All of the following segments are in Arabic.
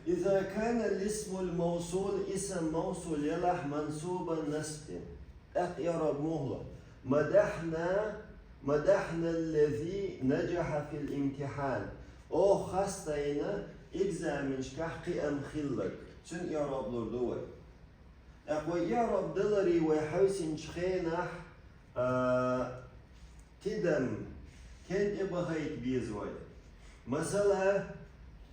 إذا كان الاسم الموصول اسم موصول يلح منصوبا نسب يعرب مهلة مدحنا الذي نجح في الامتحان أو خاستينا إجزام كحقي أم خلك شن يعرب لردوي أقوى يعرب دلري وحوسن شخينح تدم كنت إبهيت بيزوي مثلا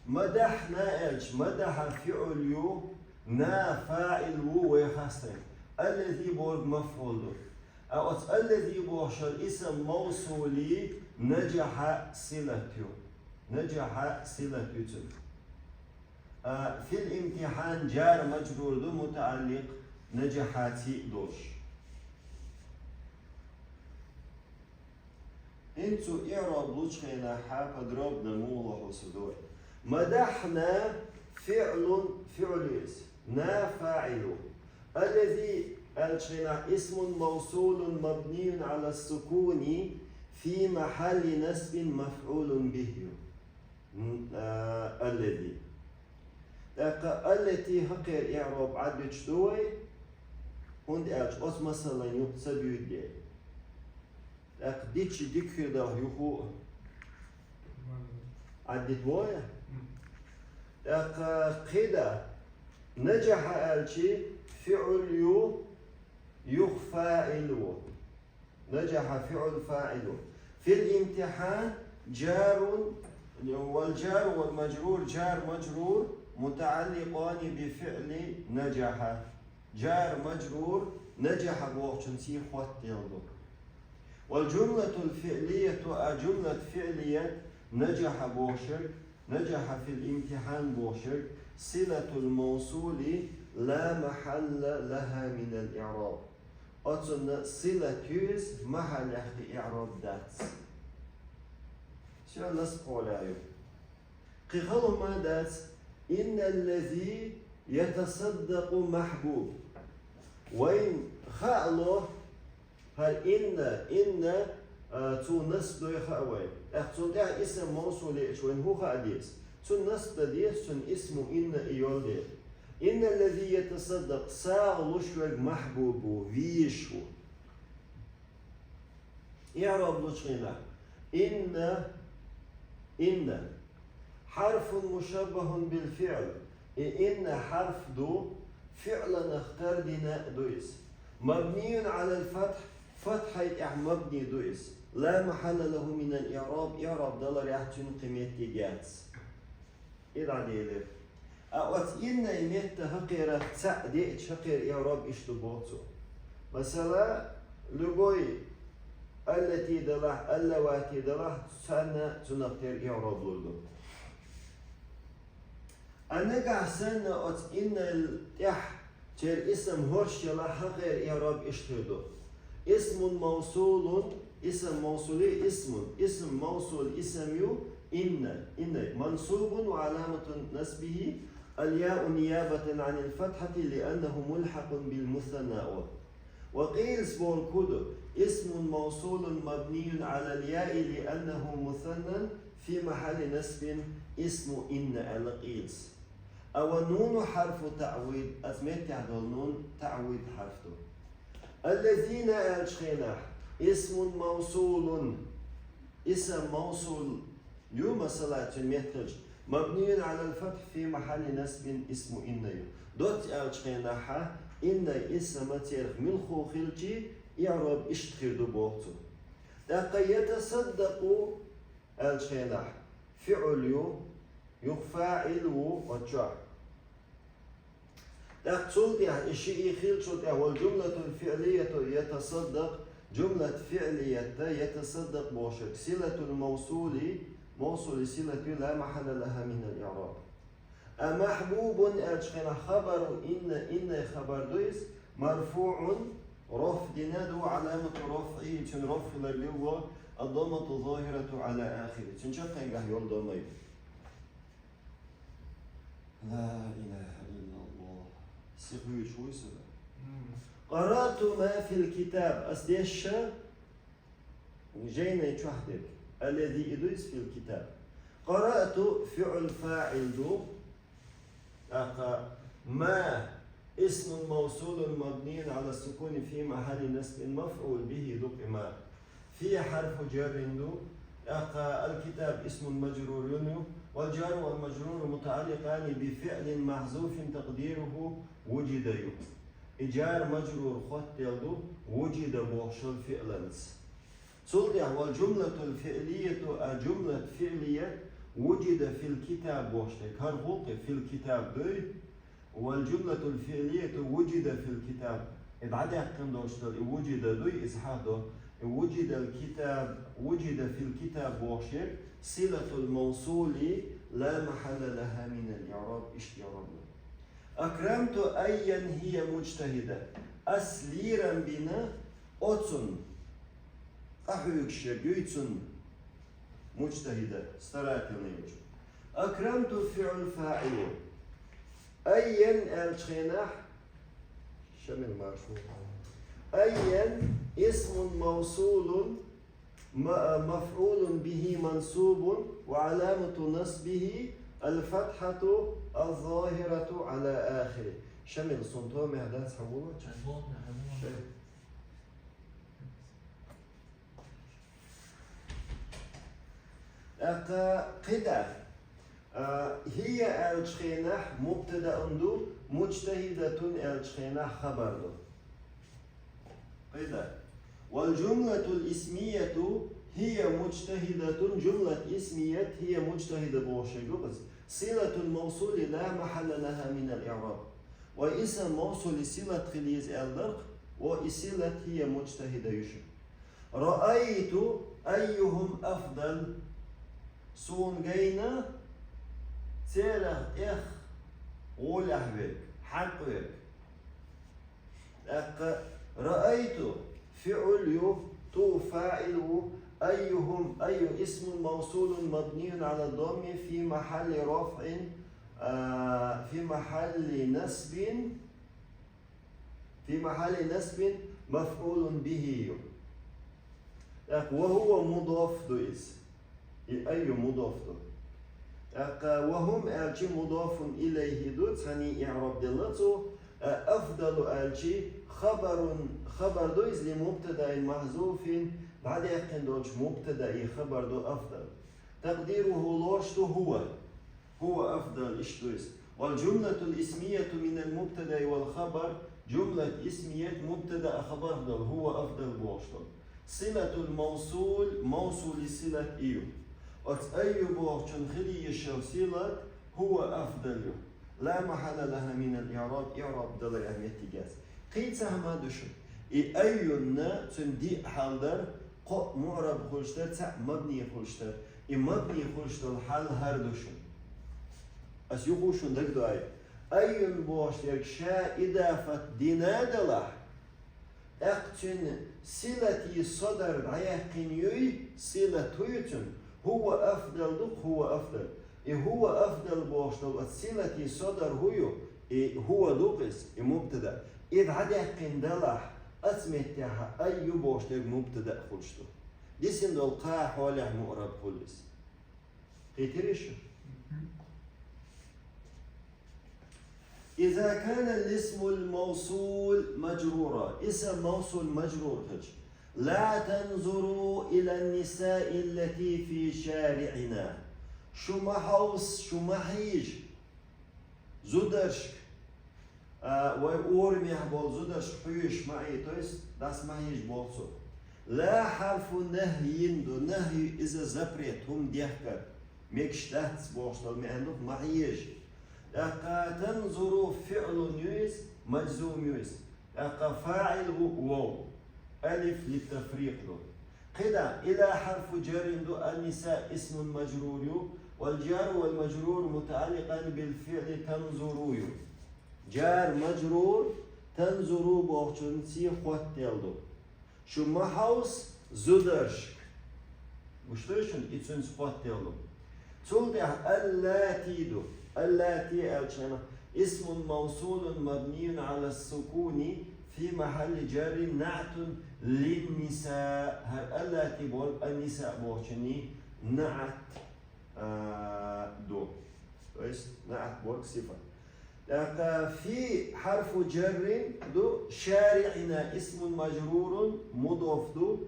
مدحنا إيش مدح فعل يو نا فاعل وخاستين الذي بورد مفعول أو الذي بوشر اسم موصولي نجح صلته في الامتحان جار مجرور دو متعلق نجحاتي دوش انتو اعراب لوشخينا حاق ضرب نموله وسدوي مدحنا فعل نا فاعل الذي ألشنا اسم موصول مبني على السكون في محل نسب مفعول به الذي التي هقر إعراب عدد شدوي und أس مثلا يقصد يدي ديتش ديكر ده يخو عدد ويا قيدا نجح ألشي فعل يخفاعل نجح فعل فاعل في الامتحان جار والجار والمجرور جار مجرور متعلقان بفعل نجح جار مجرور نجح بوقتن سي خوات يلدو والجملة الفعلية جملة فعلية نجح بوشر نجح في الامتحان بوشر صلة الموصول لا محل لها من الإعراب أصلا صلة يوز محل إعراب ذات شو نسقول عليه قيخلوا ما ذات إن الذي يتصدق محبوب وين خالو هل إن تو نسب يخوي أختون ده اسم موصول وين هو خاديس تو نسب ديس تو اسم إن إيول إن الذي يتصدق ساغ لشوك محبوب ويشو يعرب لشغنا إن حرف مشبه بالفعل إن حرف دو فعلا اختار دينا دويس مبني على الفتح فتحة مبني دويس لا محل له من الإعراب إعراب دولار يحتون قيمة جاتس إذا عديلة أوت إن يمت هقيرة تعدي شقير إعراب إشتبوتو مثلا لغوي التي دلح اللواتي دلح سنة تنقر إعراب لولو أنا قاعد سنة أوت إن التح تير اسم هرش يلا هقير إعراب إشتدو اسم موصول اسم موصولي اسم موصول اسم يو إن منصوب وعلامة نسبه الياء نيابة عن الفتحة لأنه ملحق بالمثنى وقيل سبون كودو اسم موصول مبني على الياء لأنه مثنى في محل نسب اسم إن القيلس أو النون حرف تعويض أسميت هذا النون تعويض حرفه الذين ألشخنا اسم موصول يوم صلاة المترج مبني على الفتح في محل نسب اسم إن دوت ألشخنا إن اسم تيرخ من خوخلتي يعرب اشتخر دبوتو دقا يتصدق ألشخنا فعل يفاعل وجع دقتول ده الشيء خلصت والجملة الفعلية يتصدق جملة فعلية يتصدق بوشك صلة الموصول موصول صلة لا محل لها من الإعراب محبوب أجخنا خبر إن خبر دويس مرفوع رفع دينادو علامة رفعه تن رفع للغة الضمة ظاهرة على آخره تنشق ينقه يول ضمير لا إله إلا الله سيخوي شوي سبا قرأت ما في الكتاب أصديش جينا يتوحدك الذي يدرس في الكتاب قرأت فعل فاعل دو ما اسم موصول مبني على السكون في محل نصب مفعول به دقما في حرف جر الكتاب اسم مجرور والجار والمجرور متعلقان بفعل محذوف تقديره وجد جار مجرور خط وجد بوشل فعلنس صلح والجملة الفعلية جملة فعلية وجد في الكتاب وشتك هرغوق في الكتاب دوي والجملة الفعلية وجد في الكتاب إبعاد يحكم دوشتل وجد دوي إزحاده وجد الكتاب وجد في الكتاب وشتك صلة الموصول لا محل لها من الإعراب إعراب أكرمت أيا هي مجتهدة أسليرا بنا أتن أحيكش جيتن مجتهدة استراتني أكرمت فعل فاعل أيا الشينح شمل مرفوع أيا اسم موصول مفعول به منصوب وعلامة نصبه الفتحة الظاهرة على آخره شمل صنطوة مهدات حبوبة قدع هي الشينح مبتدأ مجتهدة الشينح خبر قدع والجملة الاسمية هي مجتهدة جملة اسمية هي مجتهدة بوشيغوبس صلة الموصول لا محل لها من الإعراب واسم موصول صلة خليز الدرق وصلة هي مجتهدة يشو رأيت أيهم أفضل سون جينا تيرخ إخ ولحبك حقك رأيت فعل تو فاعل أيهم أي اسم موصول مبني على الضم في محل رفع في محل نصب مفعول به وهو مضاف دويس أي مضاف دو وهم ألشي مضاف إليه دو تاني إعراب دلتو أفضل ألشي خبر دويس لمبتدأ محذوف بعد يقين دوش مبتدأ خبر دو أفضل تقديره لوشتو هو أفضل إشتويس والجملة الاسمية من المبتدأ والخبر جملة اسمية مبتدأ خبر دو هو أفضل بوشتو صلة الموصول موصول صلة إيو أي بوشتن خلي يشو صلة هو أفضل لا محل لها من الإعراب إعراب دل أهمية جاز قيد سهما دشن أيونا تندي حالدر قو معرب خلشتر تع مبني خلشتر مبني خلشتر حال هر دشن أس يخوشن دك دعي أيون بوشتر شا إضافة دينادلح أقتن صلتي صدر عيقين يوي صلتيتن هو أفضل دق هو أفضل هو أفضل بوشتر صلتي صدر هو دقس مبتدأ إذ عيقين دلح أسمتها أي بوشتر مبتدأ خلشتر ديسن دول قاح ولا مؤرب خلص قيتريش إذا كان الاسم الموصول مجرورا اسم موصول مجرور لا تنظروا إلى النساء التي في شارعنا شو محيج زودرشك وأورمي بول زودرشك حيش معي تويس داس محيج بولسو لا حرف نهي نهي إذا زبرت هم ديحكر ميكشتاتس بوشتل معنوك محيج تنظر فعل يويس مجزوم يويس فاعل واو ألف للتفريق له قدا إلى حرف جر النساء اسم مجرور والجار والمجرور متعلقان بالفعل تنظروا جار مجرور تنظروا بوشن سي خوتيلدو شو محوس زودرشك مشترشن إتسن خوتيلدو تولده اللاتي دو اللاتي ألشنا اسم موصول مبني على السكون في محل جر نعت للنساء اللاتي بول النساء بوشني نعت دو نعت بول صفة في حرف جر دو شارعنا اسم مجرور مضاف دو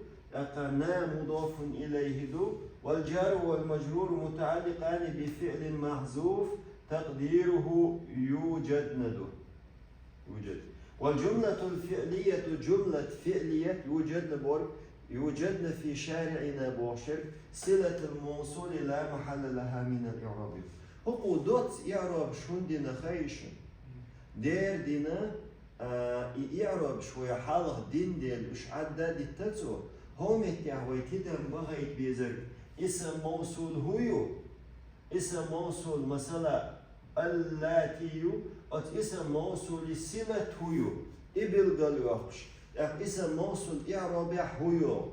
نا مضاف إليه دو والجار والمجرور متعلقان بفعل محذوف تقديره يوجد ندو يوجد. والجملة الفعلية جملة فعلية يوجدن في شارعنا بوشر صلة الموصول لا محل لها من الإعراب. هو دوت إعراب شون دينا خايشن دير دينا إعراب شوية حالة دين ديل إش عدا دي تتسو هم يتعوي كده بغيت بيزر اسم موصول هو اسم موصول مثلا اللاتي اسم موصول صلة هو إبل قالوا أخش اسم موصول إعراب هو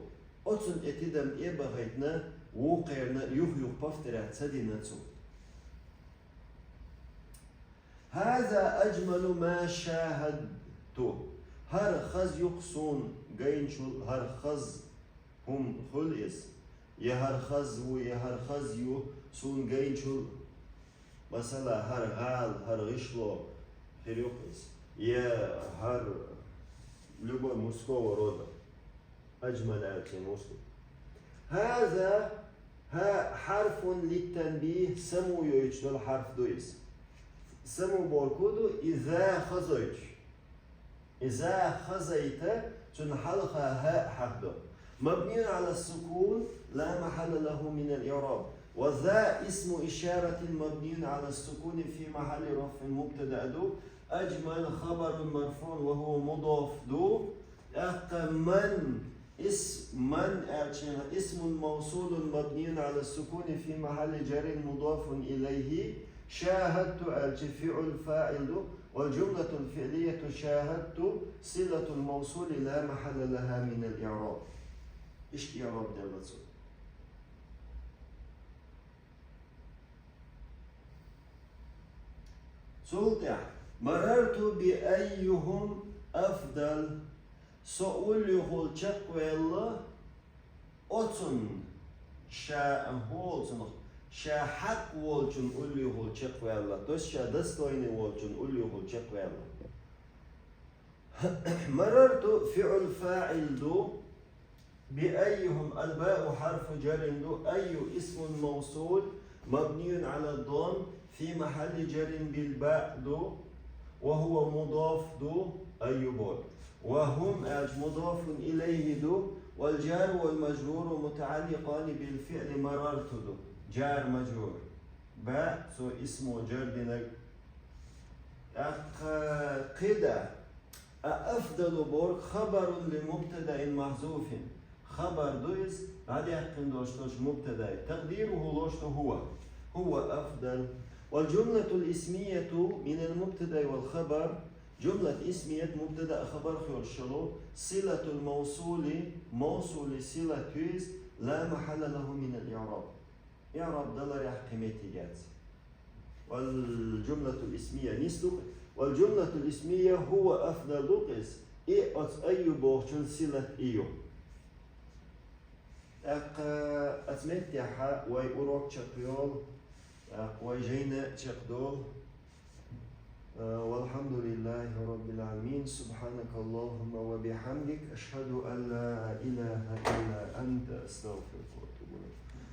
أتسن اتدم بغيتنا وقيرنا يهيو بفترات سدينا تسو. هذا أجمل ما شاهدته. هر خز يقصون جينشل هر خز هم خلص يهر خز ويهر خز يو سون جينشل مثلا هر غال هر غشلو خيريوقس يا هر لبا موسكو ورودا أجمل أكل موسكو. هذا حرف للتنبيه سمو يوجد حرف دويس سمو بوركودو إذا خزيت إذا خزيت تنحلقها هاء حقدو مبني على السكون لا محل له من الإعراب وذا اسم إشارة مبني على السكون في محل رفع مبتدأ دو أجمل خبر مرفوع وهو مضاف دو من اسم موصول مبني على السكون في محل جر مضاف إليه شاهدت فعل فاعل والجملة الفعلية شاهدت صلة الموصول لا محل لها من الإعراب. إيش إعراب دلت سلطة مررت بأيهم أفضل سؤال يقول شقوة أتن شاهولتن شاحق والجن أولي هول شقوة الله دوس شادستويني والجن أولي هول شقوة الله. مررت فعل فاعل دو بأيهم الباء حرف جر دو أي اسم موصول مبني على الضم في محل جر بالباء دو وهو مضاف دو أي بول وهم مضاف إليه دو والجار والمجرور متعلقان بالفعل مررت دو جار مجرور باء سو اسمه جر دينك قدة أفضل بور خبر لمبتدأ محذوف خبر دويس بعد يحكم دوشتوش مبتدأ تقديره لوشتو هو أفضل. والجملة الاسمية من المبتدأ والخبر جملة اسمية مبتدأ خبر خيرشلو صلة الموصول موصول صلة تويس لا محل له من الإعراب إعراب دلار يحكمتي جات. والجملة الاسمية نسلك والجملة الاسمية هو أفضل لقس أي بوشن صلة إيو أتمتع ويأروك شقيول ويجينا شقدول والحمد لله رب العالمين. سبحانك اللهم وبحمدك أشهد أن لا إله إلا أنت أستغفرك وأتوب إليك.